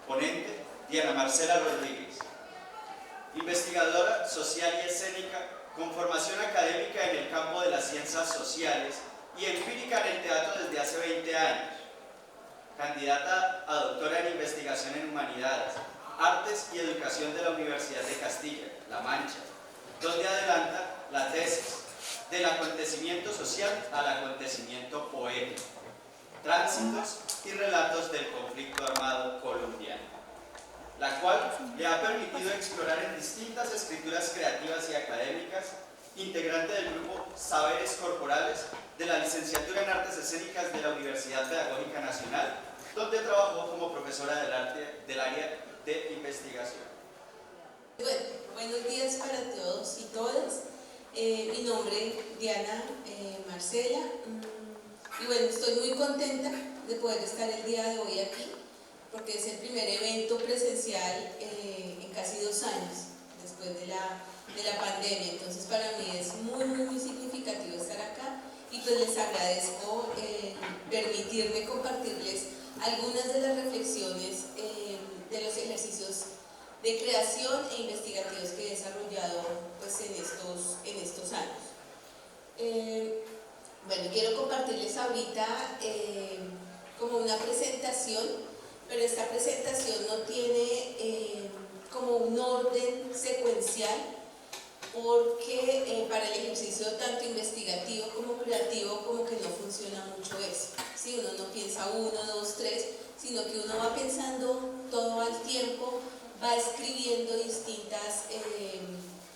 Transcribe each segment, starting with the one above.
Ponente, Diana Marcela Rodríguez. Investigadora social y escénica, con formación académica en el campo de las ciencias sociales y empírica en el teatro desde hace 20 años. Candidata a doctora en investigación en humanidades, artes y educación de la Universidad de Castilla-La Mancha, donde adelanta la tesis del acontecimiento social al acontecimiento poético, tránsitos y relatos del conflicto armado colombiano, la cual le ha permitido explorar en distintas escrituras creativas y académicas, integrante del grupo Saberes Corporales de la Licenciatura en Artes Escénicas de la Universidad Pedagógica Nacional, donde trabajó como profesora del área de investigación. Bueno, buenos días para todos y todas. Mi nombre es Diana Marcela y bueno, estoy muy contenta de poder estar el día de hoy aquí porque es el primer evento presencial en casi 2 años después de la pandemia. Entonces para mí es muy significativo estar acá y pues les agradezco permitirme compartirles algunas de las reflexiones de los ejercicios de creación e investigativos que he desarrollado pues, en estos años. Bueno, quiero compartirles ahorita como una presentación, pero esta presentación no tiene como un orden secuencial porque para el ejercicio tanto investigativo como creativo como que no funciona mucho eso. ¿Sí? Uno no piensa 1, 2, 3, sino que uno va pensando todo al tiempo, va escribiendo distintas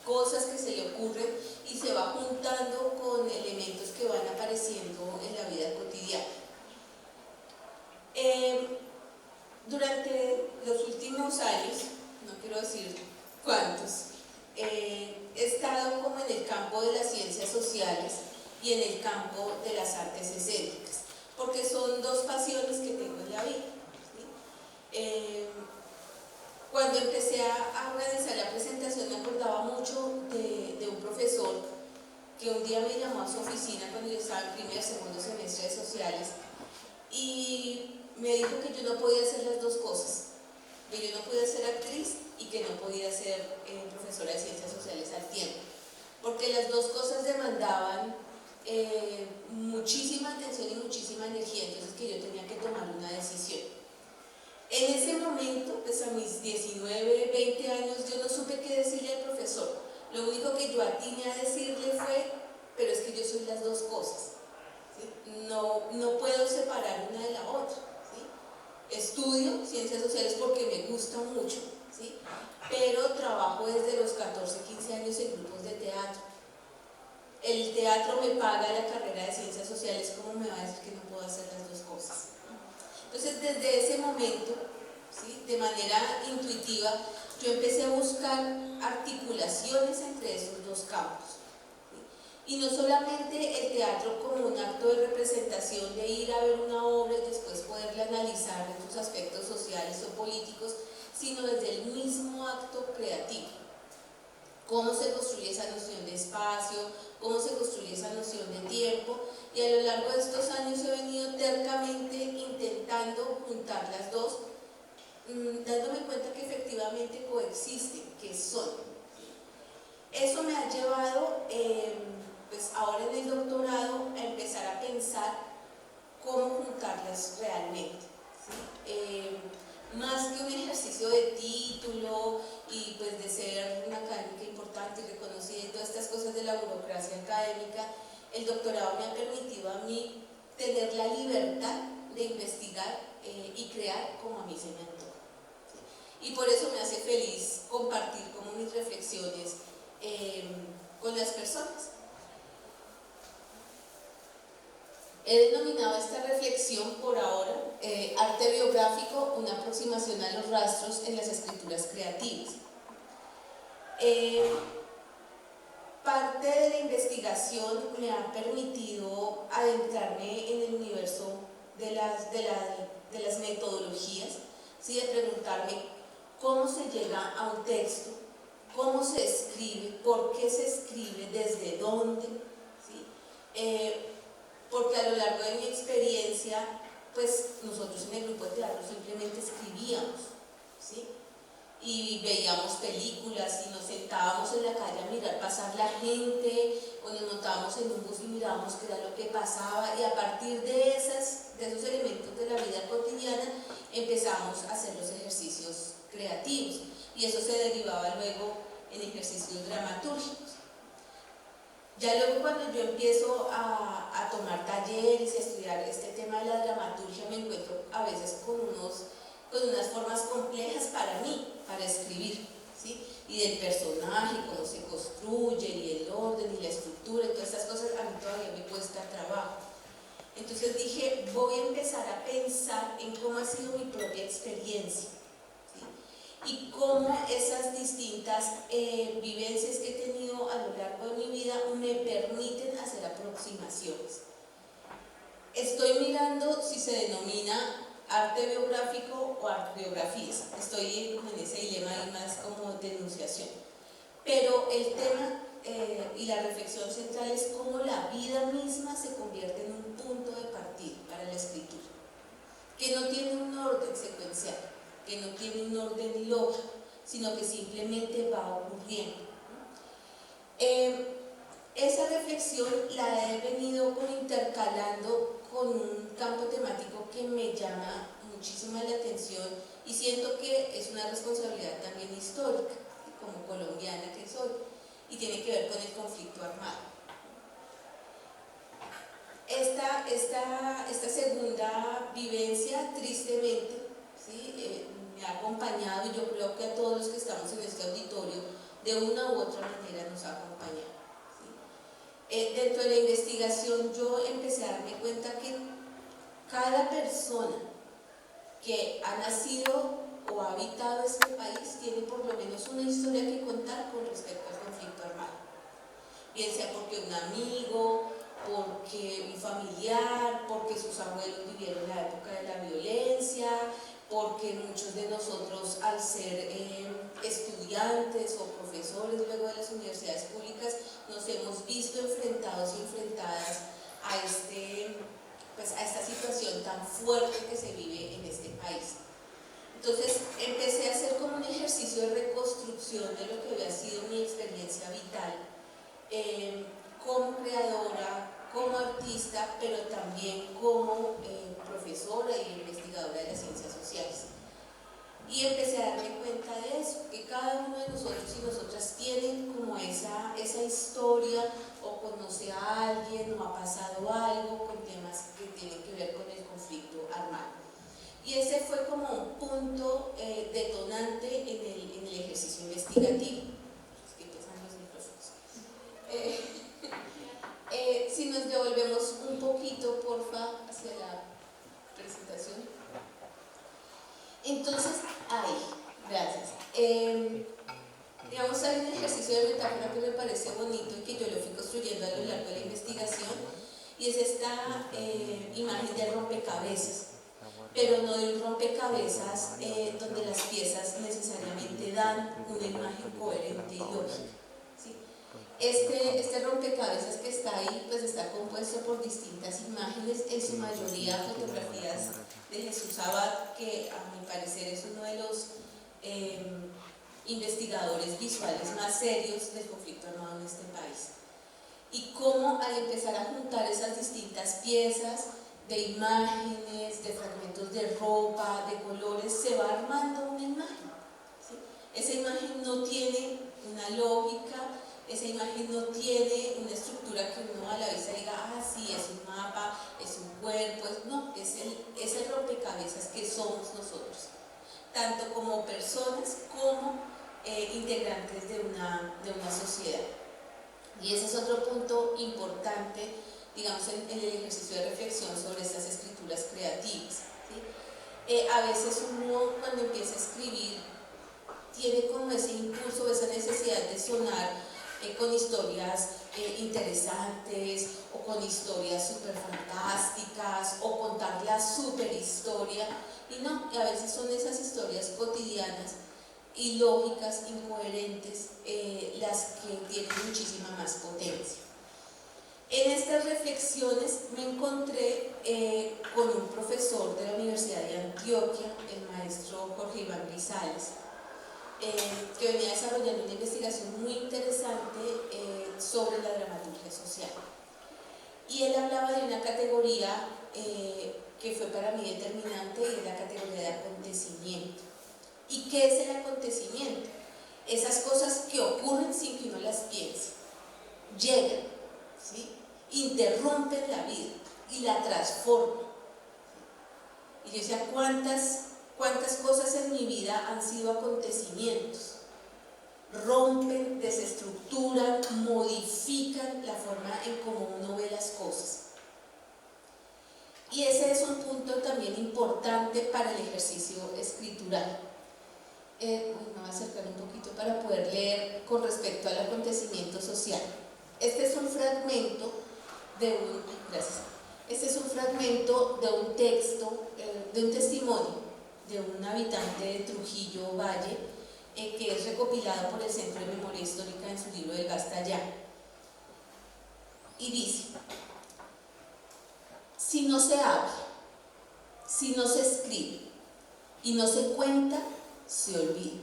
cosas que se le ocurren y se va juntando con elementos que van apareciendo en la vida cotidiana. Durante los últimos años, no quiero decir cuántos, he estado como en el campo de las ciencias sociales y en el campo de las artes escénicas, porque son 2 pasiones que tengo en la vida. ¿Sí? Cuando empecé a organizar la presentación me acordaba mucho de un profesor que un día me llamó a su oficina cuando yo estaba en primer, segundo semestre de sociales y me dijo que yo no podía hacer las 2 cosas, que yo no podía ser actriz y que no podía ser profesora de ciencias sociales al tiempo, porque las 2 cosas demandaban muchísima atención y muchísima energía, entonces que yo tenía que tomar una decisión. En ese momento, pues a mis 19, 20 años, yo no supe qué decirle al profesor. Lo único que yo atiné a decirle fue, pero es que yo soy las 2 cosas. ¿Sí? No puedo separar una de la otra. ¿Sí? Estudio ciencias sociales porque me gusta mucho, ¿sí? Pero trabajo desde los 14, 15 años en grupos de teatro. El teatro me paga la carrera de ciencias sociales, ¿cómo me va a decir que no puedo hacer las 2 cosas? Entonces, desde ese momento, ¿sí? De manera intuitiva, yo empecé a buscar articulaciones entre esos 2 campos. ¿Sí? Y no solamente el teatro como un acto de representación, de ir a ver una obra y después poderla analizar en sus aspectos sociales o políticos, sino desde el mismo acto creativo. Cómo se construye esa noción de espacio, cómo se construye esa noción de tiempo, y a lo largo de estos años he venido tercamente intentando juntar las 2, dándome cuenta que efectivamente coexisten, que son. Eso me ha llevado, pues ahora en el doctorado, a empezar a pensar cómo juntarlas realmente. ¿Sí? Más que un ejercicio de título y pues de ser una académica importante y reconocida y todas estas cosas de la burocracia académica, el doctorado me ha permitido a mí tener la libertad de investigar y crear como a mí se me antoja. ¿Sí? Y por eso me hace feliz compartir como mis reflexiones con las personas. He denominado esta reflexión por ahora arte biográfico, una aproximación a los rastros en las escrituras creativas. Parte de la investigación me ha permitido adentrarme en el universo de las metodologías, ¿sí? De preguntarme cómo se llega a un texto, cómo se escribe, por qué se escribe, desde dónde, ¿sí? Porque a lo largo de mi experiencia, pues nosotros en el grupo de teatro simplemente escribíamos, ¿sí? Y veíamos películas y nos sentábamos en la calle a mirar pasar la gente, o nos montábamos en un bus y mirábamos qué era lo que pasaba, y a partir de esos elementos de la vida cotidiana empezamos a hacer los ejercicios creativos, y eso se derivaba luego en ejercicios dramatúrgicos. Ya luego, cuando yo empiezo a tomar talleres y a estudiar este tema de la dramaturgia, me encuentro a veces con unas formas complejas para mí, para escribir, ¿sí? Y del personaje, cómo se construye, y el orden, y la estructura, y todas estas cosas a mí todavía me cuesta trabajo. Entonces dije, voy a empezar a pensar en cómo ha sido mi propia experiencia, ¿sí? Y cómo esas distintas vivencias que he tenido a lo largo de mi vida me permiten hacer aproximaciones. Estoy mirando si se denomina arte biográfico o artbiografías. Estoy en ese dilema ahí más como de enunciación. Pero el tema y la reflexión central es cómo la vida misma se convierte en un punto de partida para la escritura, que no tiene un orden secuencial, que no tiene un orden lógico, sino que simplemente va ocurriendo. Esa reflexión la he venido como intercalando con un campo temático que me llama muchísimo la atención, y siento que es una responsabilidad también histórica, como colombiana que soy, y tiene que ver con el conflicto armado. Esta segunda vivencia, tristemente, ¿sí? Me ha acompañado, y yo creo que a todos los que estamos en este auditorio, de una u otra manera nos ha acompañado. Dentro de la investigación yo empecé a darme cuenta que cada persona que ha nacido o ha habitado este país tiene por lo menos una historia que contar con respecto al conflicto armado, bien sea porque un amigo, porque un familiar, porque sus abuelos vivieron la época de la violencia, porque muchos de nosotros, al ser estudiantes o profesores luego de las universidades públicas, nos hemos visto enfrentados y enfrentadas a esta situación tan fuerte que se vive en este país. Entonces empecé a hacer como un ejercicio de reconstrucción de lo que había sido mi experiencia vital como creadora, como artista, pero también como profesora e investigadora de las ciencias sociales. Y empecé a darme cuenta de eso, que cada uno de nosotros y nosotras tienen como esa historia, o conoce a alguien, o ha pasado algo con temas que tienen que ver con el conflicto armado. Y ese fue como un punto detonante en el ejercicio investigativo. Estoy pasando los micrófonos. Si nos devolvemos un poquito, porfa, hacia la presentación. Entonces, gracias. Digamos, hay un ejercicio de metáfora que me parece bonito y que yo lo fui construyendo a lo largo de la investigación, y es esta imagen de rompecabezas, pero no de un rompecabezas donde las piezas necesariamente dan una imagen coherente y lógica. ¿Sí? Este rompecabezas que está ahí, pues está compuesto por distintas imágenes, en su mayoría fotografías de Jesús Abad, que a mi parecer es uno de los investigadores visuales más serios del conflicto armado en este país. Y cómo, al empezar a juntar esas distintas piezas de imágenes, de fragmentos de ropa, de colores, se va armando una imagen, ¿sí? Esa imagen no tiene una lógica, esa imagen no tiene una estructura que uno a la vista diga, sí, es un mapa, es un cuerpo, no, es el rompecabezas que somos nosotros, tanto como personas como integrantes de una sociedad. Y ese es otro punto importante, digamos, en el ejercicio de reflexión sobre estas escrituras creativas, ¿sí? A veces uno, cuando empieza a escribir, tiene como ese impulso, esa necesidad de sonar con historias interesantes, o con historias súper fantásticas, o contar la super historia, y no, a veces son esas historias cotidianas, ilógicas, incoherentes, las que tienen muchísima más potencia. En estas reflexiones me encontré con un profesor de la Universidad de Antioquia, el maestro Jorge Iván Grisales, que venía desarrollando una investigación muy interesante sobre la dramaturgia social. Y él hablaba de una categoría que fue para mí determinante, y es la categoría de acontecimiento. ¿Y qué es el acontecimiento? Esas cosas que ocurren sin que uno las piense, llegan, ¿sí? Interrumpen la vida y la transforman. Y yo decía, ¿cuántas cosas en mi vida han sido acontecimientos? Rompen, desestructuran, modifican la forma en cómo uno ve las cosas. Y ese es un punto también importante para el ejercicio escritural. Me voy a acercar un poquito para poder leer con respecto al acontecimiento social. Este es un fragmento de un texto, de un testimonio de un habitante de Trujillo Valle, que es recopilado por el Centro de Memoria Histórica en su libro del Gastallán. Y dice: si no se habla, si no se escribe y no se cuenta, se olvida.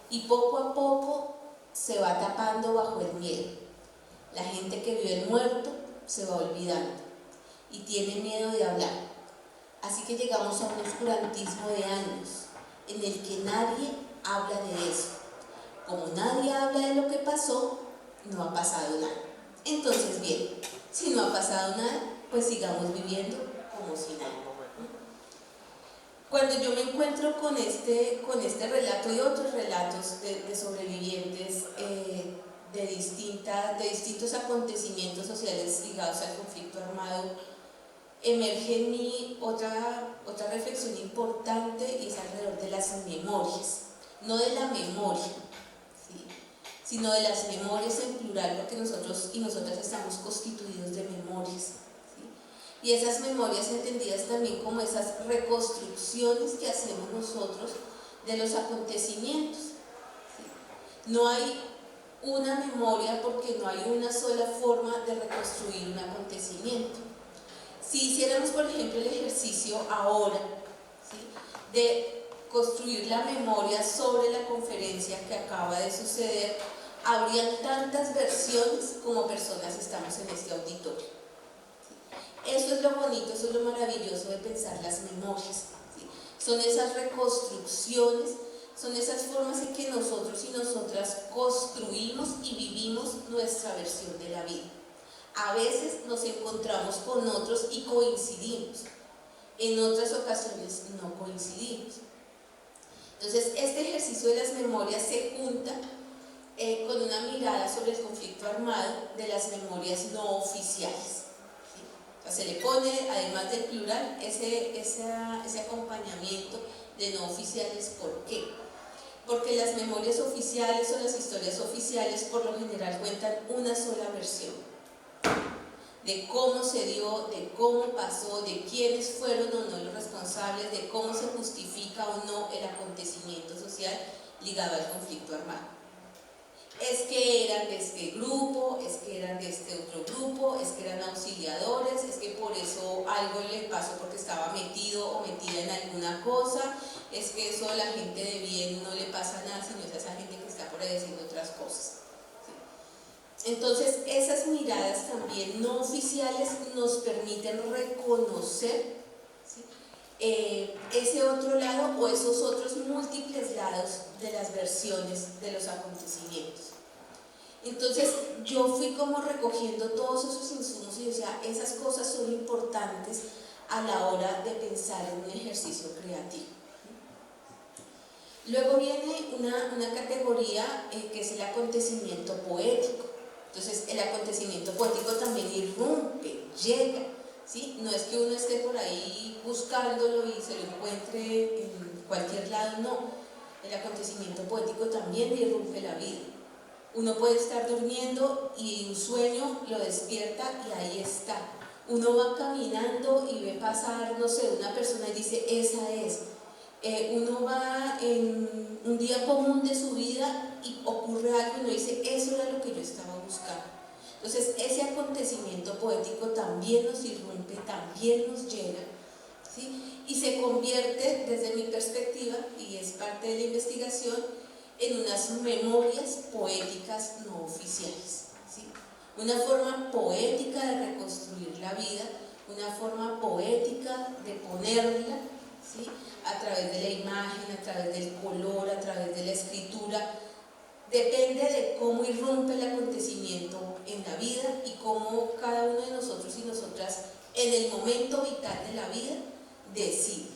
Y poco a poco se va tapando bajo el miedo. La gente que vio el muerto se va olvidando y tiene miedo de hablar. Así que llegamos a un oscurantismo de años en el que nadie habla de eso. Como nadie habla de lo que pasó, no ha pasado nada. Entonces, bien, si no ha pasado nada, pues sigamos viviendo como si nada. Cuando yo me encuentro con este relato y otros relatos de sobrevivientes de distintos acontecimientos sociales ligados al conflicto armado, emerge en mí otra reflexión importante, y es alrededor de las memorias. No de la memoria, ¿sí?, sino de las memorias en plural, porque nosotros y nosotras estamos constituidos de memorias, ¿sí? Y esas memorias entendidas también como esas reconstrucciones que hacemos nosotros de los acontecimientos, ¿sí? No hay una memoria porque no hay una sola forma de reconstruir un acontecimiento. Si hiciéramos, por ejemplo, el ejercicio ahora, ¿sí?, de construir la memoria sobre la conferencia que acaba de suceder, habrían tantas versiones como personas estamos en este auditorio, ¿sí? Eso es lo bonito, eso es lo maravilloso de pensar las memorias, ¿sí? Son esas reconstrucciones, son esas formas en que nosotros y nosotras construimos y vivimos nuestra versión de la vida. A veces nos encontramos con otros y coincidimos, en otras ocasiones no coincidimos. Entonces, este ejercicio de las memorias se junta con una mirada sobre el conflicto armado de las memorias no oficiales, ¿sí? O sea, se le pone, además del plural, ese acompañamiento de no oficiales. ¿Por qué? Porque las memorias oficiales o las historias oficiales por lo general cuentan una sola versión de cómo se dio, de cómo pasó, de quiénes fueron o no los responsables, de cómo se justifica o no el acontecimiento social ligado al conflicto armado. Es que eran de este grupo, es que eran de este otro grupo, es que eran auxiliadores, es que por eso algo le pasó porque estaba metido o metida en alguna cosa, es que eso a la gente de bien no le pasa nada, sino es a esa gente que está por ahí haciendo otras cosas. Entonces, esas miradas también no oficiales nos permiten reconocer, ¿sí?, ese otro lado o esos otros múltiples lados de las versiones de los acontecimientos. Entonces, yo fui como recogiendo todos esos insumos y decía, esas cosas son importantes a la hora de pensar en un ejercicio creativo. Luego viene una categoría que es el acontecimiento poético. Entonces, el acontecimiento poético también irrumpe, llega, ¿sí? No es que uno esté por ahí buscándolo y se lo encuentre en cualquier lado, no. El acontecimiento poético también irrumpe la vida. Uno puede estar durmiendo y un sueño lo despierta y ahí está. Uno va caminando y ve pasar, no sé, una persona y dice, esa es. Uno va en un día común de su vida y ocurre algo y uno dice, eso era lo que yo estaba buscando. Entonces, ese acontecimiento poético también nos irrumpe, también nos llega, ¿sí? Y se convierte, desde mi perspectiva, y es parte de la investigación en unas memorias poéticas no oficiales, ¿sí? Una forma poética de reconstruir la vida, una forma poética de ponerla, ¿sí? A través de la imagen, a través del color, a través de la escritura. Depende de cómo irrumpe el acontecimiento en la vida y cómo cada uno de nosotros y nosotras en el momento vital de la vida decide.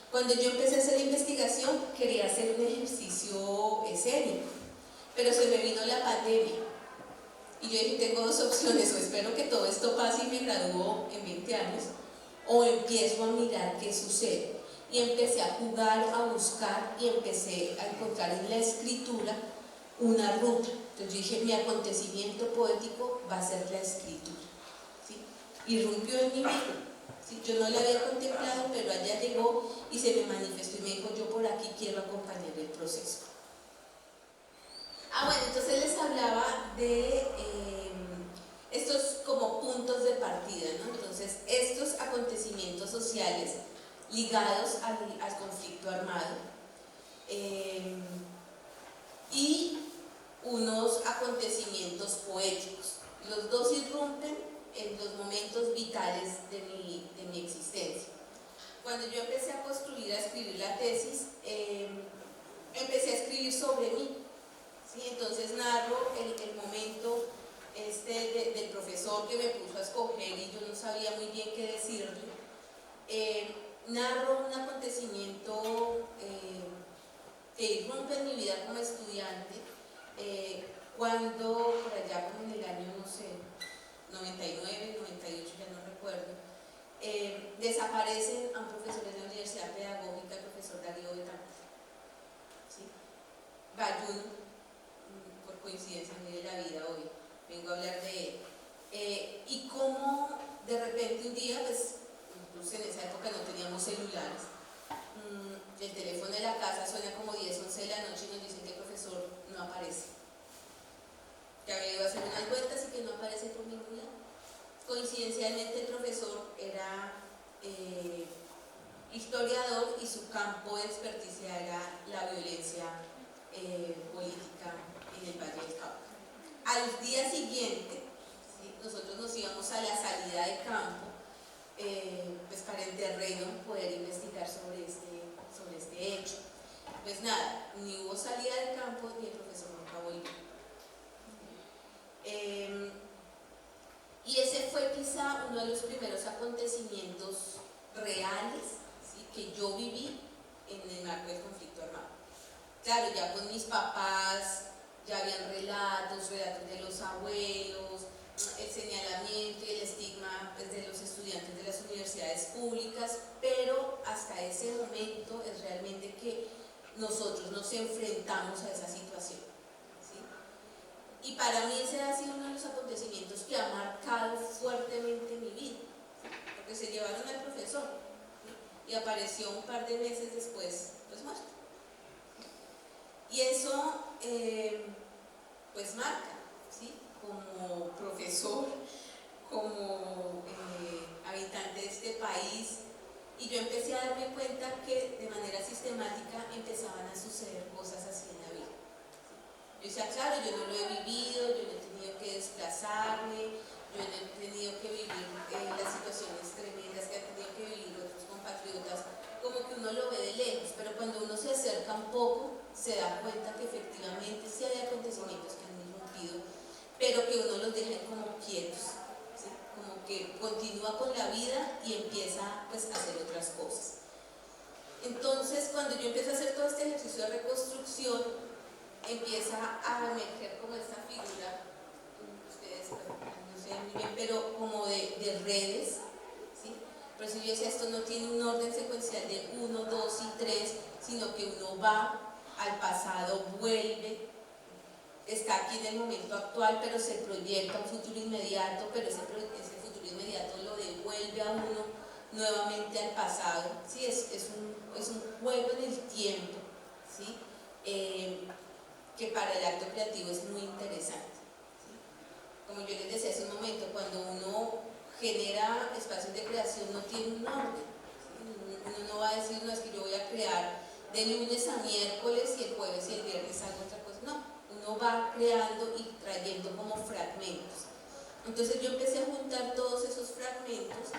Cuando yo empecé a hacer investigación quería hacer un ejercicio escénico, pero se me vino la pandemia y yo dije, tengo dos opciones: o espero que todo esto pase y me gradúo en 20 años, o empiezo a mirar qué sucede. Y empecé a jugar, a buscar, y empecé a encontrar en la escritura una ruta. Entonces yo dije, mi acontecimiento poético va a ser la escritura, ¿sí? Irrumpió en mi vida, ¿sí? Yo no la había contemplado, pero allá llegó y se me manifestó y me dijo, yo por aquí quiero acompañar el proceso. Bueno, entonces les hablaba de estos como puntos de partida, ¿no? Entonces, estos acontecimientos sociales ligados al conflicto armado y unos acontecimientos poéticos. Los dos irrumpen en los momentos vitales de mi existencia. Cuando yo empecé a construir, a escribir la tesis, empecé a escribir sobre mí, ¿sí? Entonces narro el momento del profesor que me puso a escoger y yo no sabía muy bien qué decirle. Narro un acontecimiento que irrumpe en mi vida como estudiante, cuando por allá como en el año, no sé, 99, 98, ya no recuerdo, desaparecen a un profesor de la Universidad Pedagógica, el profesor Darío Betancourt, ¿sí? Bayún, por coincidencia muy de la vida hoy, vengo a hablar de él, y cómo de repente un día, pues, incluso en esa época no teníamos celulares, el teléfono de la casa suena como 10, 11 de la noche y nos dicen que el profesor no aparece, que había ido a hacer unas vueltas y que no aparece por ningún lado. Coincidencialmente el profesor era historiador y su campo de experticia era la violencia política en el Valle del Cauca. Al día siguiente, ¿sí? Nosotros nos íbamos a la salida de campo, pues para en terreno poder investigar sobre este hecho. Pues nada, ni hubo salida de campo ni el profesor nunca volvió. Y ese fue quizá uno de los primeros acontecimientos reales, ¿sí? Que yo viví en el marco del conflicto armado. Claro, ya con mis papás ya habían relatos de los abuelos, el señalamiento y el estigma, pues, de los estudiantes de las universidades públicas, pero hasta ese momento es realmente que nosotros nos enfrentamos a esa situación, ¿sí? Y para mí ese ha sido uno de los acontecimientos que ha marcado fuertemente mi vida, porque se llevaron al profesor, ¿sí? Y apareció un par de meses después, pues muerto. Y eso, pues marca, ¿sí? Como profesor, como habitante de este país, y yo empecé a darme cuenta que de manera sistemática empezaban a suceder cosas así en la vida. Yo decía, claro, yo no lo he vivido, yo no he tenido que desplazarme, yo no he tenido que vivir las situaciones tremendas que han tenido que vivir otros compatriotas, como que uno lo ve de lejos, pero cuando uno se acerca un poco, se da cuenta que efectivamente sí hay acontecimientos que han irrumpido, pero que uno los deja como quietos, ¿sí? Como que continúa con la vida y empieza, pues, a hacer otras cosas. Entonces, cuando yo empiezo a hacer todo este ejercicio de reconstrucción, empieza a emerger como esta figura, ustedes no sé muy bien, pero como de redes, ¿sí? Por eso yo decía, esto no tiene un orden secuencial de 1, 2 y 3, sino que uno va al pasado, vuelve, está aquí en el momento actual, pero se proyecta un futuro inmediato, pero ese futuro inmediato lo devuelve a uno nuevamente al pasado, ¿sí? Es un juego en el tiempo, ¿sí? Que para el acto creativo es muy interesante, ¿sí? Como yo les decía hace un momento, cuando uno genera espacios de creación no tiene un orden, ¿sí? Uno no va a decir, no, es que yo voy a crear de lunes a miércoles y el jueves y el viernes hago otra cosa. No, uno va creando y trayendo como fragmentos. Entonces yo empecé a juntar todos esos fragmentos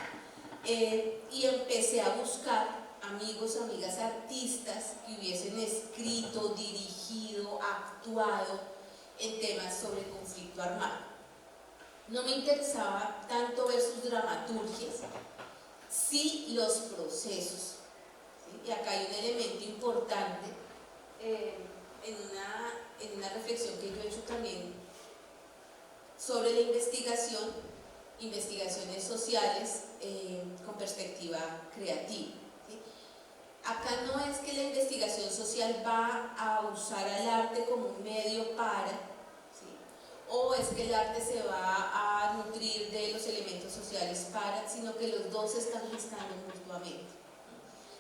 y empecé a buscar amigos, amigas, artistas que hubiesen escrito, dirigido, actuado en temas sobre conflicto armado. No me interesaba tanto ver sus dramaturgias, sí los procesos. ¿Sí? Y acá hay un elemento importante en una reflexión que yo he hecho también sobre la investigaciones sociales con perspectiva creativa. ¿Sí? Acá no es que la investigación social va a usar al arte como un medio para, ¿sí? O es que el arte se va a nutrir de los elementos sociales para, sino que los dos se están gestando mutuamente.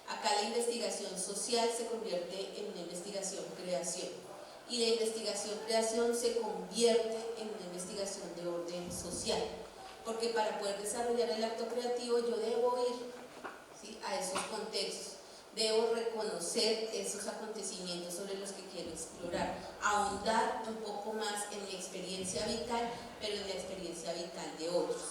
Acá la investigación social se convierte en una investigación-creación y la investigación-creación se convierte en una investigación de orden social, porque para poder desarrollar el acto creativo yo debo ir, ¿sí?, a esos contextos, debo reconocer esos acontecimientos sobre los que quiero explorar, ahondar un poco más en mi experiencia vital, pero en la experiencia vital de otros.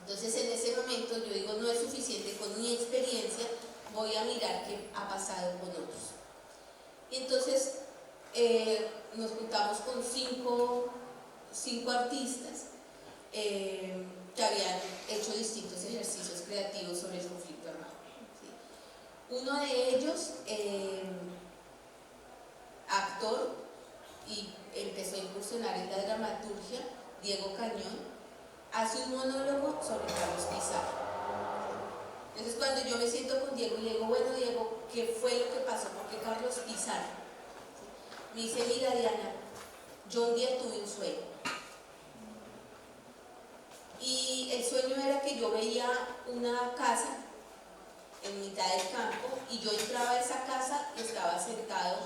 Entonces en ese momento yo digo, no es suficiente con mi experiencia, voy a mirar qué ha pasado con otros. Y entonces nos juntamos con cinco artistas que habían hecho distintos ejercicios creativos sobre el conflicto armado. ¿Sí? Uno de ellos, actor, y empezó a incursionar en la dramaturgia, Diego Cañón, hace un monólogo sobre Carlos Pizarro. Entonces cuando yo me siento con Diego y le digo, bueno Diego, ¿qué fue lo que pasó? Porque Carlos Pizarro, ¿sí?, me dice, mira Diana, yo un día tuve un sueño y el sueño era que yo veía una casa en mitad del campo y yo entraba a esa casa y estaba sentado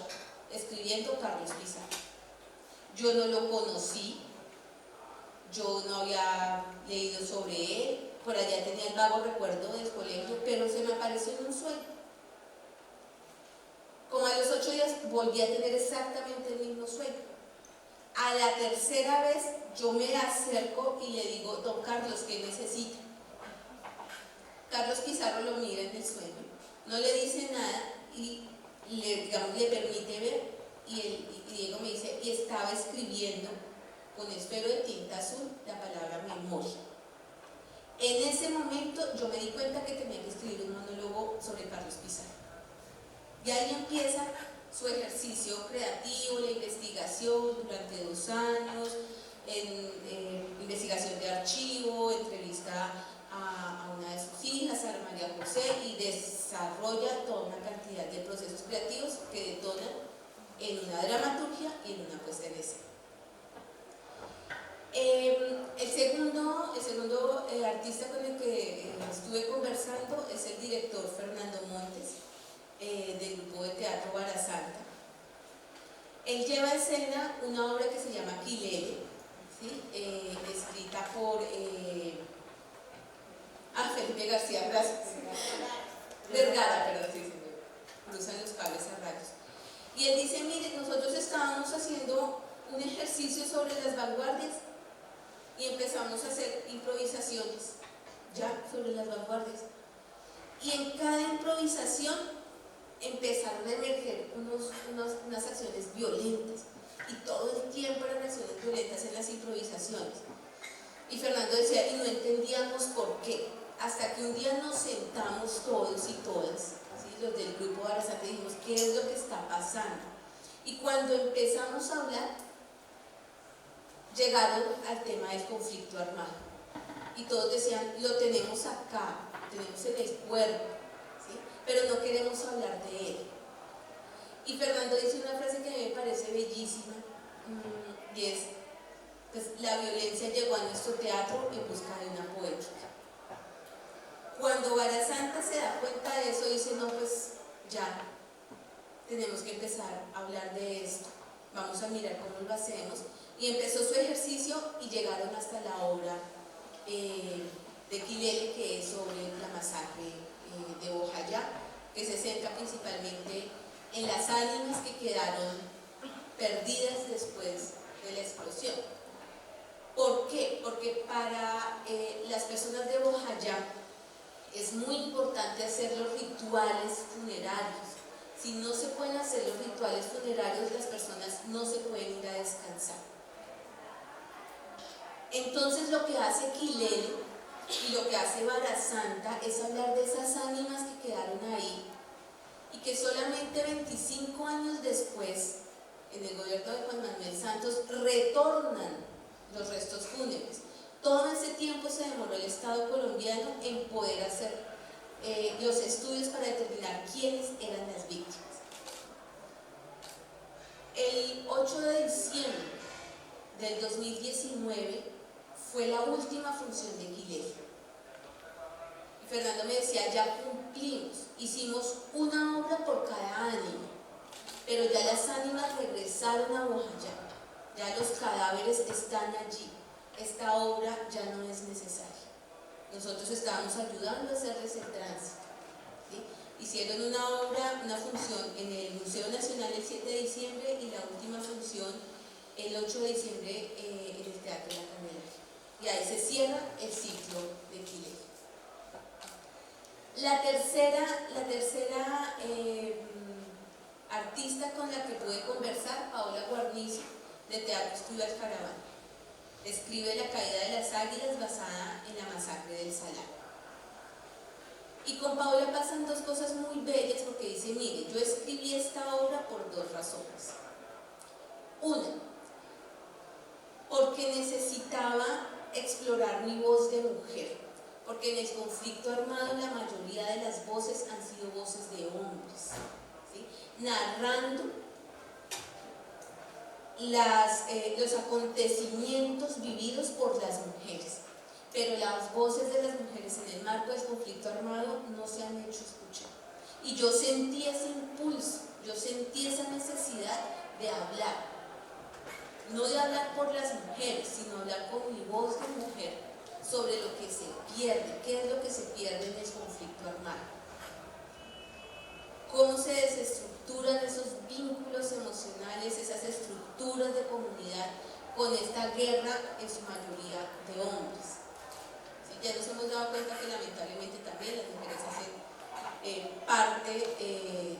escribiendo Carlos Pizarro. Yo no lo conocí, yo no había leído sobre él, por allá tenía el vago recuerdo del colegio, pero se me apareció en un sueño. Como a los 8 días volví a tener exactamente el mismo sueño. A la tercera vez yo me acerco y le digo, don Carlos, ¿qué necesita? Carlos Pizarro lo mira en el sueño, no le dice nada y le permite ver, y Diego me dice, y estaba escribiendo con esfero de tinta azul la palabra memoria. En ese momento yo me di cuenta que tenía que escribir un monólogo sobre Carlos Pizarro. Y ahí empieza su ejercicio creativo, la investigación durante 2 años, en investigación de archivo, entrevista a una de sus hijas, a María José, y desarrolla toda una cantidad de procesos creativos que detonan en una dramaturgia y en una puesta en escena. El segundo artista con el que estuve conversando es el director Fernando Montes, del grupo de teatro Vara Santa. Él lleva a escena una obra que se llama Quilele, ¿sí?, escrita por Felipe García Vergara, perdón, sí, cruzan los cables a rayos. Y él dice, mire, nosotros estábamos haciendo un ejercicio sobre las vanguardias y empezamos a hacer improvisaciones ya sobre las vanguardias. Y en cada improvisación empezaron a emerger unas acciones violentas, y todo el tiempo eran acciones violentas en las improvisaciones. Y Fernando decía, y no entendíamos por qué, hasta que un día nos sentamos todos y todas, ¿sí?, los del grupo Vara Santa, y dijimos, ¿qué es lo que está pasando? Y cuando empezamos a hablar, llegaron al tema del conflicto armado, y todos decían, lo tenemos acá, tenemos en el cuerpo, ¿sí?, pero no queremos hablar de él. Y Fernando dice una frase que a mí me parece bellísima, y es, pues, la violencia llegó a nuestro teatro en busca de una poética. Cuando Vara Santa se da cuenta de eso, dice, no, pues ya tenemos que empezar a hablar de esto, vamos a mirar cómo lo hacemos. Y empezó su ejercicio y llegaron hasta la obra de Quilele, que es sobre la masacre de Bojayá, que se centra principalmente en las ánimas que quedaron perdidas después de la explosión. ¿Por qué? Porque para las personas de Bojayá es muy importante hacer los rituales funerarios. Si no se pueden hacer los rituales funerarios, las personas no se pueden ir a descansar. Entonces lo que hace Quilele y lo que hace Barasanta es hablar de esas ánimas que quedaron ahí y que solamente 25 años después, en el gobierno de Juan Manuel Santos, retornan los restos fúnebres. Todo ese tiempo se demoró el Estado colombiano en poder hacer los estudios para determinar quiénes eran las víctimas. El 8 de diciembre del 2019 fue la última función de Quilele. Y Fernando me decía, ya cumplimos, hicimos una obra por cada ánima, pero ya las ánimas regresaron a Bojayá, ya los cadáveres están allí, esta obra ya no es necesaria. Nosotros estábamos ayudando a hacerles el tránsito, ¿sí? Hicieron una obra, una función en el Museo Nacional el 7 de diciembre y la última función el 8 de diciembre en el Teatro La Candelaria. Y ahí se cierra el ciclo de Quilele. La tercera artista con la que pude conversar, Paola Guarnizo, de Teatro Estudio Alcaraván. Escribe La caída de las águilas basada en la masacre del Salar. Y con Paola pasan dos cosas muy bellas porque dice, mire, yo escribí esta obra por dos razones. Una, porque necesitaba explorar mi voz de mujer, porque en el conflicto armado la mayoría de las voces han sido voces de hombres, ¿sí? Narrando los acontecimientos vividos por las mujeres, pero las voces de las mujeres en el marco del conflicto armado no se han hecho escuchar. Y yo sentí ese impulso, yo sentí esa necesidad de hablar, no de hablar por las mujeres, sino hablar con mi voz de mujer sobre lo que se pierde, qué es lo que se pierde en el conflicto armado, cómo se desestructuran esos vínculos emocionales, esas estructuras de comunidad con esta guerra en su mayoría de hombres. ¿Sí? Ya nos hemos dado cuenta que lamentablemente también las mujeres hacen parte de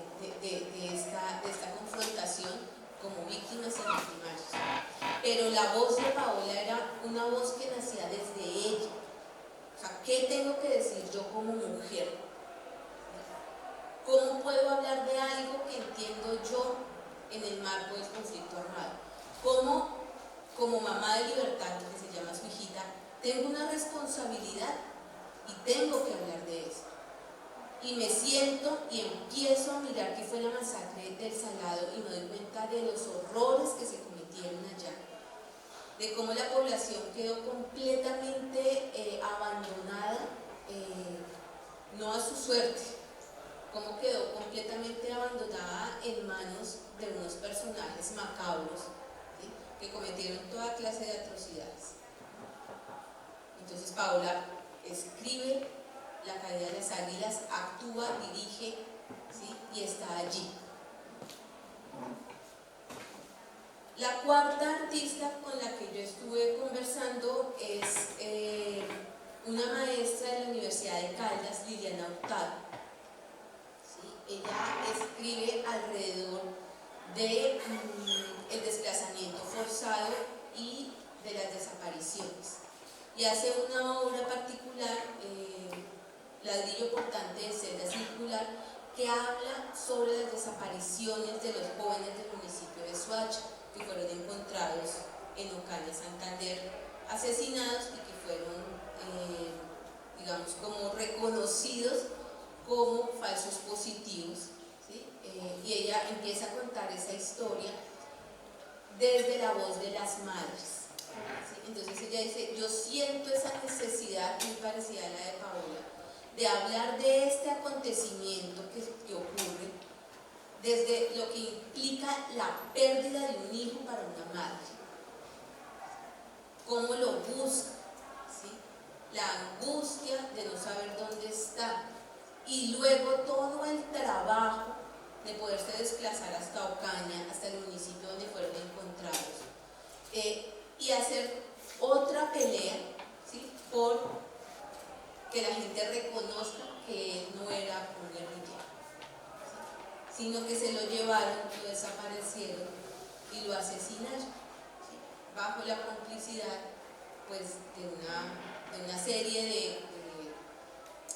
esta confrontación como víctimas y victimarios. Pero la voz de Paola era una voz que nacía desde ella. O sea, ¿qué tengo que decir yo como mujer? ¿Cómo puedo hablar de algo que entiendo yo en el marco del conflicto armado? ¿Cómo, como mamá de Libertad, que se llama su hijita, tengo una responsabilidad y tengo que hablar de eso? Y me siento y empiezo a mirar qué fue la masacre del Salado y me doy cuenta de los horrores que se cometieron allá, de cómo la población quedó completamente abandonada, no a su suerte, cómo quedó completamente abandonada en manos de unos personajes macabros, ¿sí? Que cometieron toda clase de atrocidades. Entonces Paola escribe La caída de las águilas, actúa, dirige, ¿sí? Y está allí. La cuarta artista con la que yo estuve conversando es una maestra de la Universidad de Caldas, Liliana Hurtado. Ella escribe alrededor de el desplazamiento forzado y de las desapariciones. Y hace una obra particular, Ladrillo portante de celda circular, que habla sobre las desapariciones de los jóvenes del municipio de Soacha, que fueron encontrados en Ocaña, Santander, asesinados y que fueron, digamos, como reconocidos como falsos positivos, ¿sí? Y ella empieza a contar esa historia desde la voz de las madres, ¿sí? Entonces ella dice, yo siento esa necesidad muy parecida a la de Paola, de hablar de este acontecimiento que ocurre desde lo que implica la pérdida de un hijo para una madre, cómo lo busca, ¿sí? La angustia de no saber dónde está, y luego todo el trabajo de poderse desplazar hasta Ocaña, hasta el municipio donde fueron encontrados, y hacer otra pelea, ¿sí?, por que la gente reconozca que él no era un guerrillero, ¿sí?, sino que se lo llevaron, lo desaparecieron y lo asesinaron, ¿sí?, bajo la complicidad, pues, de una serie de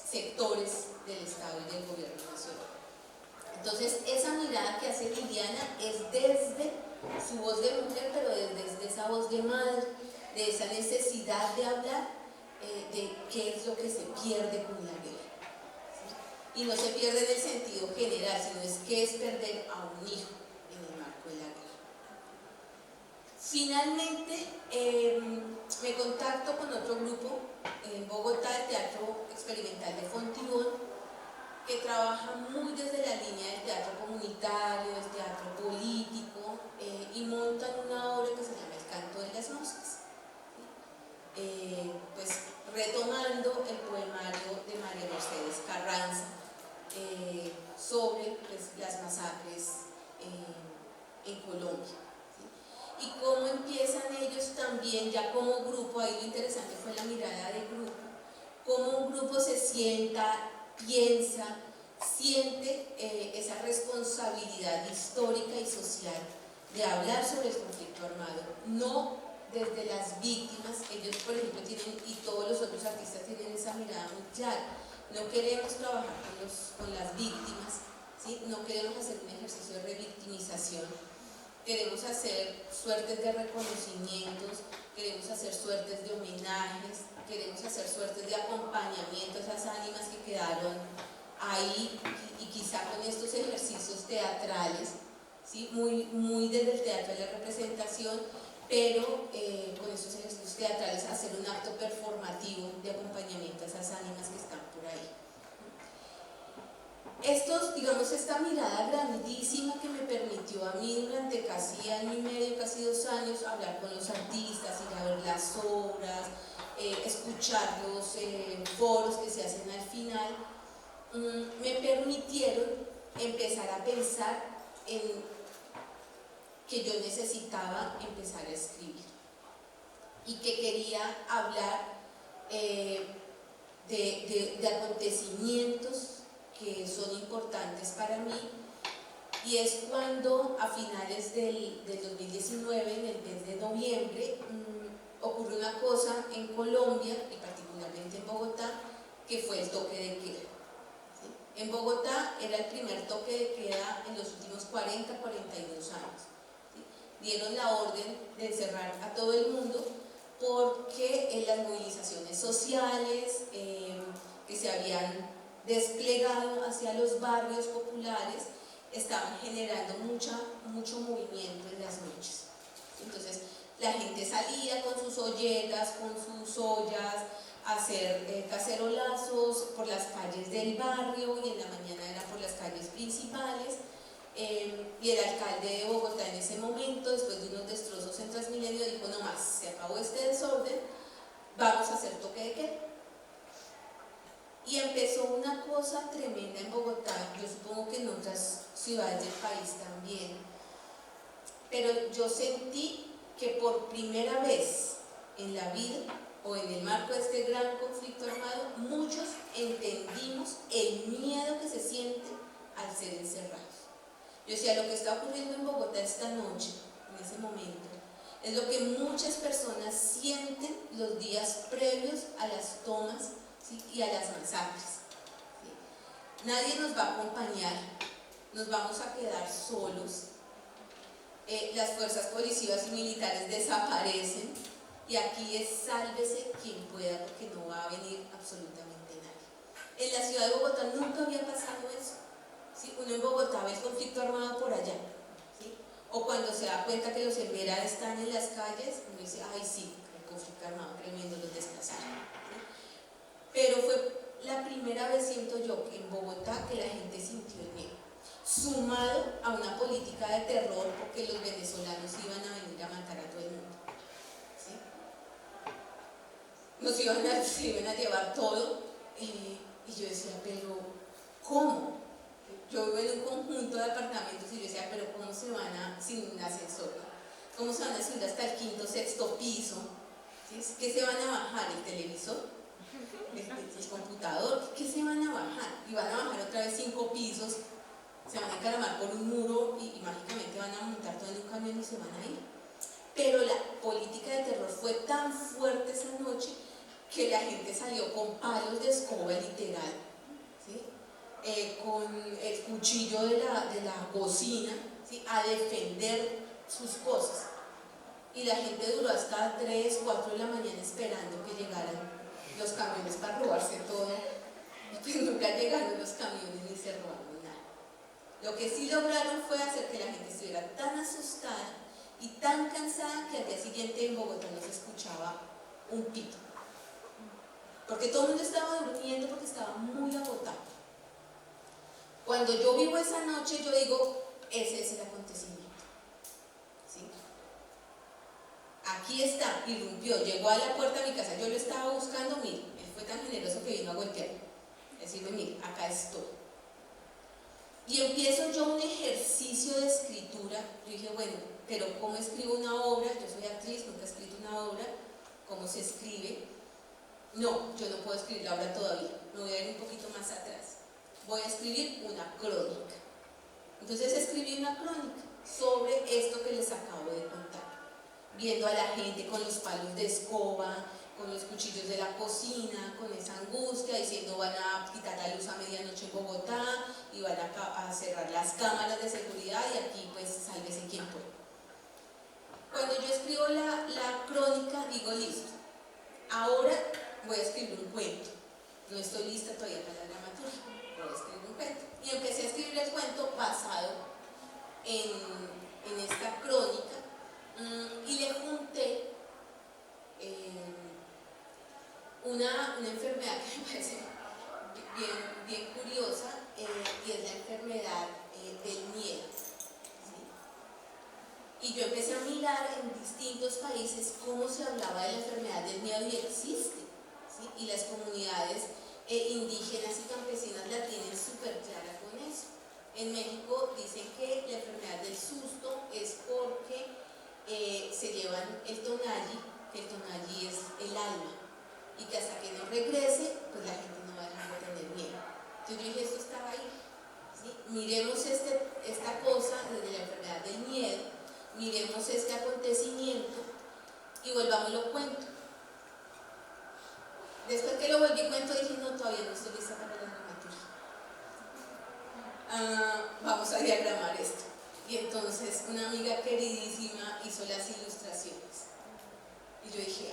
sectores del Estado y del gobierno nacional. Entonces, esa mirada que hace Liliana es desde su voz de mujer, pero desde esa voz de madre, de esa necesidad de hablar de qué es lo que se pierde con la guerra, ¿sí? Y no se pierde en el sentido general, sino es qué es perder a un hijo en el marco de la guerra. Finalmente, me contacto con otro grupo en Bogotá, el Teatro Experimental de Fontibón, que trabaja muy desde la línea del teatro comunitario, del teatro político, y montan una obra que se llama El Canto de las Moscas, ¿sí? Pues retomando el poemario de María Mercedes Carranza sobre, pues, las masacres en Colombia, ¿sí? Y cómo empiezan ellos también ya como grupo. Ahí lo interesante fue la mirada de grupo, cómo un grupo se sienta, piensa, siente esa responsabilidad histórica y social de hablar sobre el conflicto armado, no desde las víctimas. Ellos, por ejemplo, tienen, y todos los otros artistas tienen esa mirada muy clara, no queremos trabajar con las víctimas, ¿sí? No queremos hacer un ejercicio de revictimización, queremos hacer suertes de reconocimientos, queremos hacer suertes de homenajes, queremos hacer suertes de acompañamiento a esas ánimas que quedaron ahí, y quizá con estos ejercicios teatrales, ¿sí?, muy desde el teatro de la representación, pero con estos ejercicios teatrales hacer un acto performativo de acompañamiento a esas ánimas que están por ahí. Digamos, esta mirada grandísima que me permitió a mí durante casi año y medio, casi 2 años, hablar con los artistas, ir a ver las obras, escuchar los foros que se hacen al final, me permitieron empezar a pensar en que yo necesitaba empezar a escribir y que quería hablar de acontecimientos que son importantes para mí. Y es cuando a finales del 2019, en el mes de noviembre, ocurrió una cosa en Colombia y particularmente en Bogotá, que fue el toque de queda, ¿sí? En Bogotá era el primer toque de queda en los últimos 40, 42 años, ¿sí? Dieron la orden de encerrar a todo el mundo porque las movilizaciones sociales que se habían desplegado hacia los barrios populares estaban generando mucho movimiento en las noches. Entonces la gente salía con sus olletas, con sus ollas, a hacer cacerolazos por las calles del barrio, y en la mañana era por las calles principales. Y el alcalde de Bogotá en ese momento, después de unos destrozos en Transmilenio, dijo: no más, se acabó este desorden, vamos a hacer toque de queda. Y empezó una cosa tremenda en Bogotá, yo supongo que en otras ciudades del país también, pero yo sentí que por primera vez en la vida, o en el marco de este gran conflicto armado, muchos entendimos el miedo que se siente al ser encerrados. Yo decía, lo que está ocurriendo en Bogotá esta noche, en ese momento, es lo que muchas personas sienten los días previos a las tomas, ¿sí?, y a las masacres, ¿sí? Nadie nos va a acompañar, nos vamos a quedar solos, las fuerzas policivas y militares desaparecen, y aquí es sálvese quien pueda, porque no va a venir absolutamente nadie. En la ciudad de Bogotá nunca había pasado eso, ¿sí? Uno en Bogotá ve el conflicto armado por allá, ¿sí? O cuando se da cuenta que los Embera están en las calles, uno dice: ay, sí, el conflicto armado tremendo, los desplazaron, ¿sí? Pero fue la primera vez, siento yo, que en Bogotá que la gente sintió el miedo, sumado a una política de terror, porque los venezolanos iban a venir a matar a todo el mundo, ¿sí? Se iban a llevar todo, y yo decía: pero ¿cómo? Yo vivo en un conjunto de apartamentos y yo decía, pero ¿cómo se van a, sin un ascensor, cómo se van a subir hasta el quinto, sexto piso? ¿Sí? ¿Qué se van a bajar? ¿El televisor? ¿El computador? ¿Qué se van a bajar? Y van a bajar otra vez 5 pisos, se van a encaramar por un muro y mágicamente van a montar todo en un camión y se van a ir. Pero la política de terror fue tan fuerte esa noche que la gente salió con palos de escoba literal, ¿sí? Con el cuchillo de la cocina, ¿sí? A defender sus cosas. Y la gente duró hasta 3, 4 de la mañana esperando que llegaran los camiones para robarse todo. Y pues nunca llegaron los camiones ni se robaron nada. Lo que sí lograron fue hacer que la gente estuviera tan asustada y tan cansada que al día siguiente en Bogotá no se escuchaba un pito. Porque todo el mundo estaba durmiendo porque estaba muy agotado. Cuando yo vivo esa noche, yo digo, ese es el acontecimiento. ¿Sí? Aquí está, irrumpió, llegó a la puerta de mi casa, yo lo estaba buscando, mire, él fue tan generoso que vino a golpearme. Decirme, mire, acá estoy. Y empiezo yo un ejercicio de escritura. Yo dije, bueno, pero ¿cómo escribo una obra? Yo soy actriz, nunca he escrito una obra. ¿Cómo se escribe? No, yo no puedo escribir la obra todavía. Me voy a ir un poquito más atrás. Voy a escribir una crónica. Entonces escribí una crónica sobre esto que les acabo de contar. Viendo a la gente con los palos de escoba, con los cuchillos de la cocina, con esa angustia, diciendo van a quitar la luz a medianoche en Bogotá y van a cerrar las cámaras de seguridad y aquí pues sálvese quien pueda. Cuando yo escribo la crónica digo listo, ahora voy a escribir un cuento, no estoy lista todavía para la dramaturgia, voy a escribir un cuento. Y empecé a escribir el cuento basado en esta crónica y le junté una enfermedad que me parece bien curiosa y es la enfermedad del miedo. ¿Sí? Y yo empecé a mirar en distintos países cómo se hablaba de la enfermedad del miedo y existe. ¿Sí? Y las comunidades indígenas y campesinas la tienen súper clara con eso. En México dicen que la enfermedad del susto es porque se llevan el tonalli, que el tonalli es el alma, y que hasta que no regrese, pues la gente no va a dejar de tener miedo. Entonces yo dije, esto estaba ahí. ¿Sí? Miremos esta cosa desde la enfermedad del miedo, miremos este acontecimiento y volvámoslo cuento. Después que lo volví cuento dije, no, todavía no estoy lista para la dramaturgia. Vamos a diagramar esto. Y entonces una amiga queridísima hizo las ilustraciones. Y yo dije,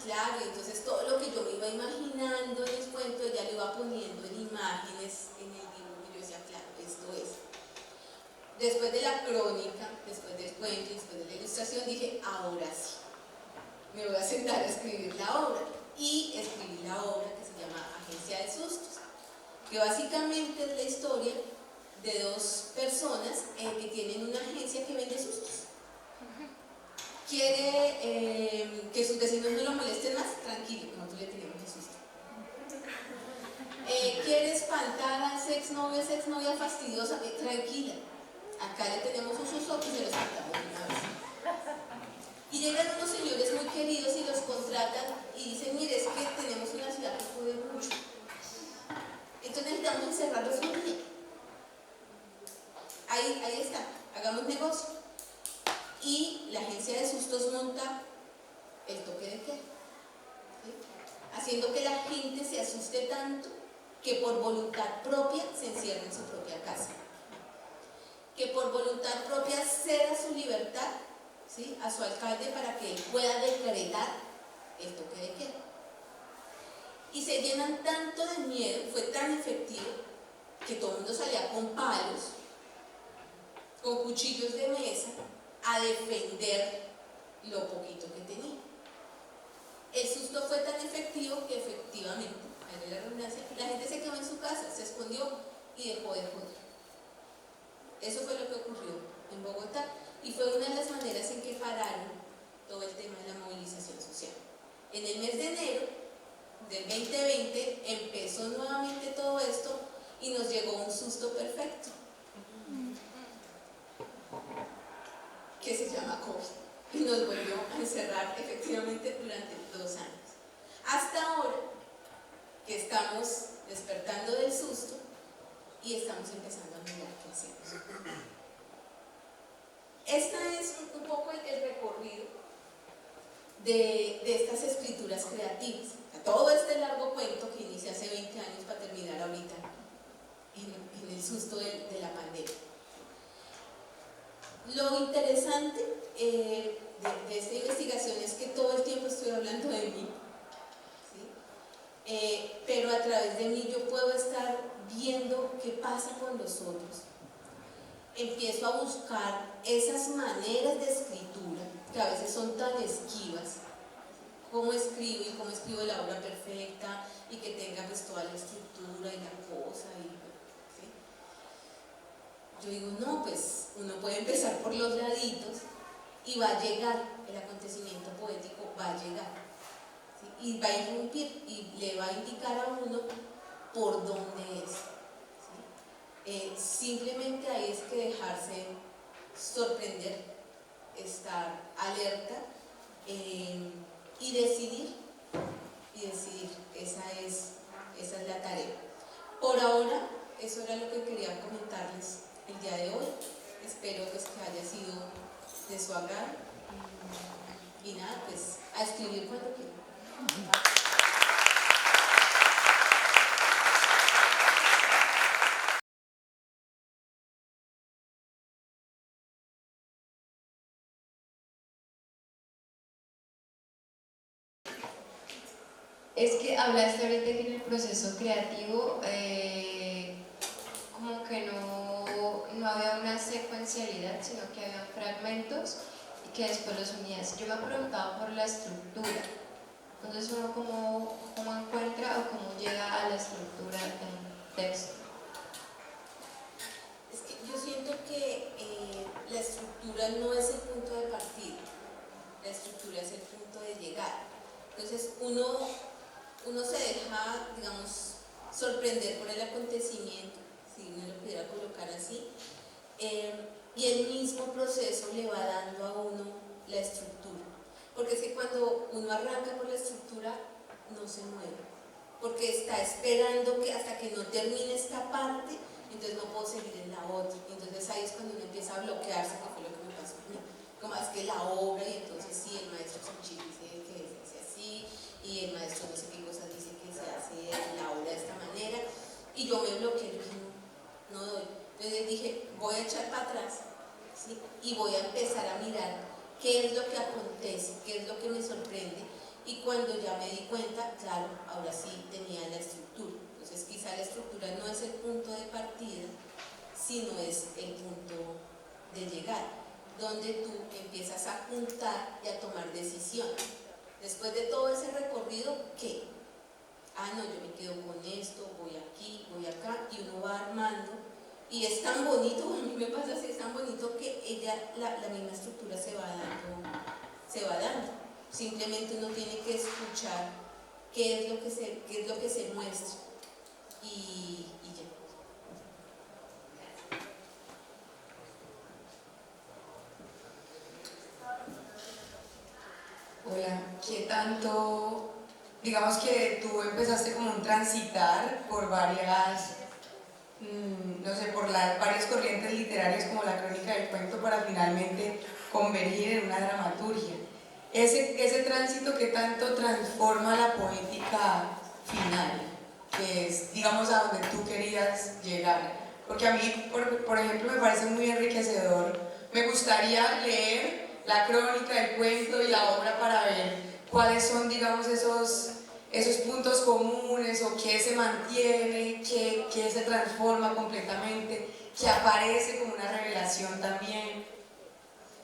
claro, y entonces todo lo que yo me iba imaginando en el cuento, ella lo iba poniendo en imágenes, en el dibujo, y yo decía, claro, esto es. Después de la crónica, después del cuento y después de la ilustración, dije, ahora sí, me voy a sentar a escribir la obra. Y escribí la obra que se llama Agencia de Sustos, que básicamente es la historia de 2 personas que tienen una agencia que vende sustos. Quiere que sus vecinos no lo molesten más, tranquilo, nosotros le tenemos el susto. Quiere espantar a ese exnovio, esa exnovia fastidiosa, tranquila, acá le tenemos un susto y se lo espantamos una vez. Y llegan unos señores muy queridos y los contratan y dicen, mire, es que tenemos una ciudad que puede mucho, entonces necesitamos encerrarlos un día. Ahí está, hagamos negocio. Y la agencia de sustos monta el toque de queda, ¿sí? Haciendo que la gente se asuste tanto que por voluntad propia se encierre en su propia casa, que por voluntad propia ceda su libertad, ¿sí?, a su alcalde para que él pueda decretar el toque de queda. Y se llenan tanto de miedo, fue tan efectivo, que todo el mundo salía con palos, con cuchillos de mesa, a defender lo poquito que tenía. El susto fue tan efectivo que efectivamente, ahí la redundancia, la gente se quedó en su casa, se escondió y dejó de joder. Eso fue lo que ocurrió en Bogotá y fue una de las maneras en que pararon todo el tema de la movilización social. En el mes de enero del 2020 empezó nuevamente todo esto y nos llegó un susto perfecto, que se llama COVID, y nos volvió a encerrar efectivamente durante 2 años. Hasta ahora que estamos despertando del susto y estamos empezando a mirar qué hacemos. Este es un poco el recorrido de estas escrituras creativas. Todo este largo cuento que inicia hace 20 años para terminar ahorita en el susto de la pandemia. Lo interesante de esta investigación es que todo el tiempo estoy hablando de mí, ¿sí? Pero a través de mí yo puedo estar viendo qué pasa con los otros. Empiezo a buscar esas maneras de escritura que a veces son tan esquivas, cómo escribo y cómo escribo la obra perfecta y que tenga pues toda la estructura y la cosa, ¿sí? Yo digo, no, pues uno puede empezar por los laditos y va a llegar, el acontecimiento poético va a llegar, ¿sí? Y va a irrumpir y le va a indicar a uno por dónde es. Simplemente ahí es que dejarse sorprender, estar alerta y decidir, esa es la tarea. Por ahora, eso era lo que quería comentarles el día de hoy. Espero pues que haya sido de su agrado y nada, pues a escribir cuando quieran. Es que hablaste ahorita que en el proceso creativo como que no había una secuencialidad, sino que había fragmentos y que después los unías. Yo me he preguntado por la estructura. Entonces uno cómo encuentra o cómo llega a la estructura de un texto. Es que yo siento que la estructura no es el punto de partida, la estructura es el punto de llegada. Entonces uno se deja, digamos, sorprender por el acontecimiento, si uno lo pudiera colocar así, y el mismo proceso le va dando a uno la estructura. Porque es que cuando uno arranca por la estructura, no se mueve, porque está esperando que hasta que no termine esta parte, entonces no puedo seguir en la otra. Entonces ahí es cuando uno empieza a bloquearse, que fue lo que me pasó a mí. Como es que la obra, y entonces sí, el maestro Suchi dice que se hace así, y el maestro no sé qué cosa dice que se hace la obra de esta manera, y yo me bloqueé, yo dije, no doy. Entonces dije, voy a echar para atrás, ¿sí? Y voy a empezar a mirar qué es lo que acontece, qué es lo que me sorprende, y cuando ya me di cuenta, claro, ahora sí tenía la estructura. Entonces quizá la estructura no es el punto de partida, sino es el punto de llegar, donde tú empiezas a juntar y a tomar decisiones. Después de todo ese recorrido, ¿qué? Ah, no, yo me quedo con esto, voy aquí, voy acá, y uno va armando, y es tan bonito, a mí me pasa así, es tan bonito que la misma estructura se va dando. Simplemente uno tiene que escuchar qué es lo que se muestra, y ya. Hola, ¿qué tanto, digamos que tú empezaste como un transitar por varias, no sé, por varias corrientes literarias como la crónica del cuento para finalmente convergir en una dramaturgia? Ese tránsito, ¿qué tanto transforma la poética final? Que es, digamos, a donde tú querías llegar. Porque a mí, por ejemplo, me parece muy enriquecedor. Me gustaría leer la crónica, el cuento y la obra para ver cuáles son, digamos, esos puntos comunes o qué se mantiene, qué se transforma completamente, qué aparece como una revelación también.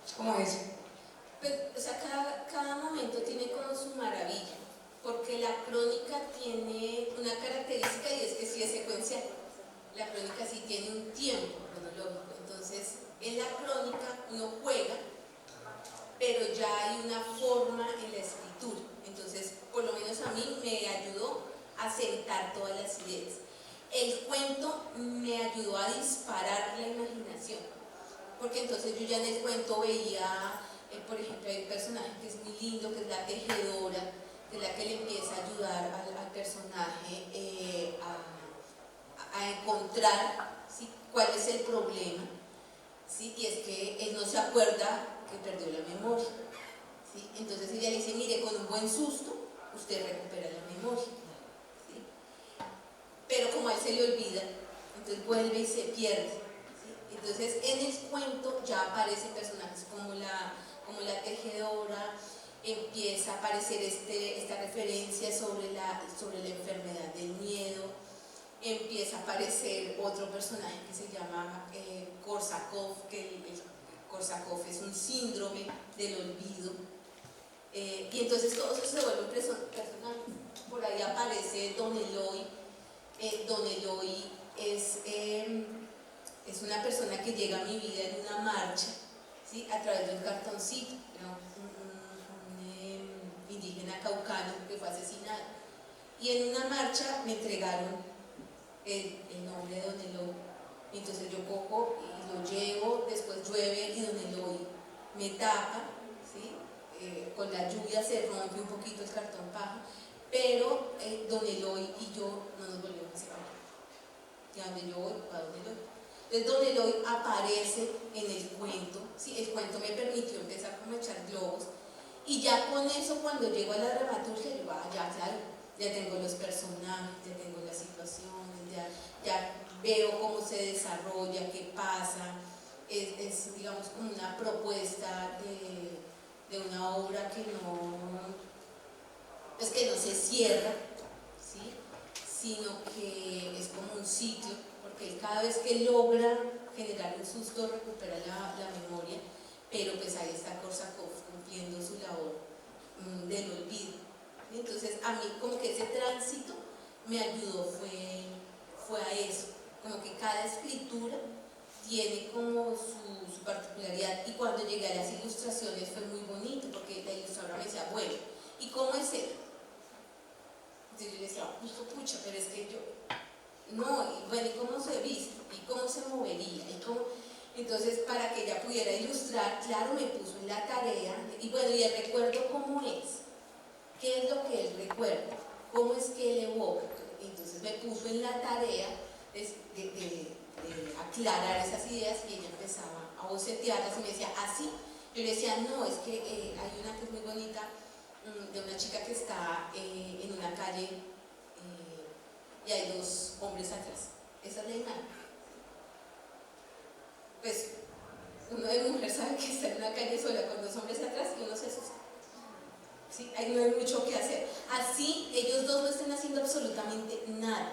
Es como eso. Pues, o sea, cada momento tiene como su maravilla, porque la crónica tiene una característica y es que sí es secuencial. La crónica sí tiene un tiempo cronológico, entonces en la crónica uno juega, pero ya hay una forma en la escritura. Entonces, por lo menos a mí me ayudó a sentar todas las ideas. El cuento me ayudó a disparar la imaginación, porque entonces yo ya en el cuento veía, por ejemplo, hay un personaje que es muy lindo, que es la tejedora, que es la que le empieza a ayudar al personaje a encontrar, ¿sí?, cuál es el problema, ¿sí? Y es que él no se acuerda que perdió la memoria, ¿sí? Entonces ella le dice, mire, con un buen susto usted recupera la memoria, ¿sí? Pero como a él se le olvida, entonces vuelve y se pierde, ¿sí? Entonces en el cuento ya aparecen personajes como la tejedora, empieza a aparecer esta referencia sobre la enfermedad del miedo, empieza a aparecer otro personaje que se llama Korsakov, que el Korsakov es un síndrome del olvido, y entonces todos esos se vuelven personajes. Por ahí aparece Don Eloy. Don Eloy es una persona que llega a mi vida en una marcha, ¿sí?, a través de un cartoncito, ¿no?, un indígena caucano que fue asesinado, y en una marcha me entregaron el nombre de Don Eloy. Entonces yo cojo y lo llevo, después llueve y Don Eloy me tapa, ¿sí? Con la lluvia se rompe un poquito el cartón paja, pero Don Eloy y yo no nos volvemos a separar. Y a donde yo voy, a Don Eloy. Entonces Don Eloy aparece en el cuento, ¿sí? El cuento me permitió empezar como a echar globos, y ya con eso, cuando llego a la dramaturgia, digo, ya claro, ya tengo los personajes, ya tengo las situaciones, ya veo cómo se desarrolla, qué pasa, es digamos como una propuesta de una obra que no se cierra, ¿sí?, sino que es como un ciclo, porque cada vez que logra generar un susto recupera la memoria, pero pues ahí está Korsakov cumpliendo su labor del olvido. Entonces a mí como que ese tránsito me ayudó fue a eso, como que cada escritura tiene como su particularidad, y cuando llegué a las ilustraciones fue muy bonito, porque la ilustradora me decía, bueno, ¿y cómo es él? Entonces yo le decía, pucha, pero es que yo, no, y bueno, ¿y cómo se viste? ¿Y cómo se movería? ¿Y cómo? Entonces, para que ella pudiera ilustrar, claro, me puso en la tarea, y bueno, ¿y el recuerdo cómo es? ¿Qué es lo que él recuerda? ¿Cómo es que él evoca? Entonces me puso en la tarea de aclarar esas ideas, y ella empezaba a bocetearlas y me decía, así. Yo le decía, no, es que hay una que es muy bonita, de una chica que está en una calle y hay dos hombres atrás. Esa es la imagen. Pues uno de mujer sabe que está en una calle sola con dos hombres atrás y uno se asusta. ¿Sí? Ahí no hay mucho que hacer. Así ellos dos no estén haciendo absolutamente nada,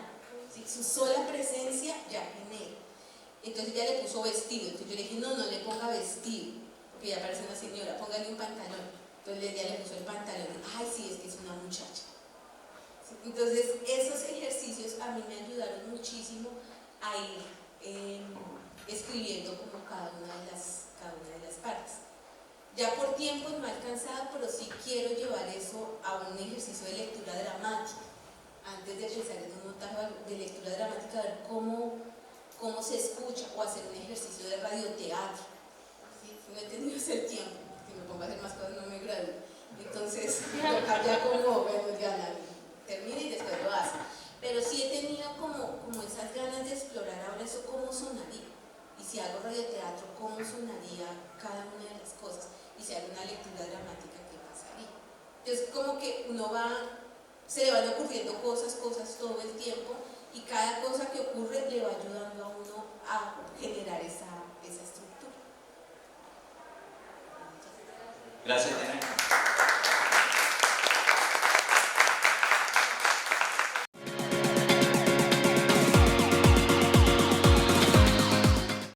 ¿sí? Su sola presencia ya genera. Entonces ella le puso vestido, entonces yo le dije, no le ponga vestido, porque ya parece una señora, póngale un pantalón. Entonces ella le puso el pantalón, ay sí, es que es una muchacha. ¿Sí? Entonces esos ejercicios a mí me ayudaron muchísimo a ir escribiendo como cada una de las partes. Ya por tiempo no he alcanzado, pero sí quiero llevar eso a un ejercicio de lectura dramática. Antes de empezar en un montaje de lectura dramática, ver cómo se escucha, o hacer un ejercicio de radioteatro. ¿Sí? No he tenido ese tiempo, si me pongo a hacer más cosas no me gradúo. Entonces, tocar ya como, bueno, ya termina y después lo hace. Pero sí he tenido como esas ganas de explorar ahora eso, cómo sonaría. Y si hago radioteatro, cómo sonaría cada una de las cosas. Y si hago una lectura dramática, ¿qué pasaría? Entonces, como que se le van ocurriendo cosas todo el tiempo, y cada cosa que ocurre le va ayudando a uno a generar esa estructura. Gracias, Diana.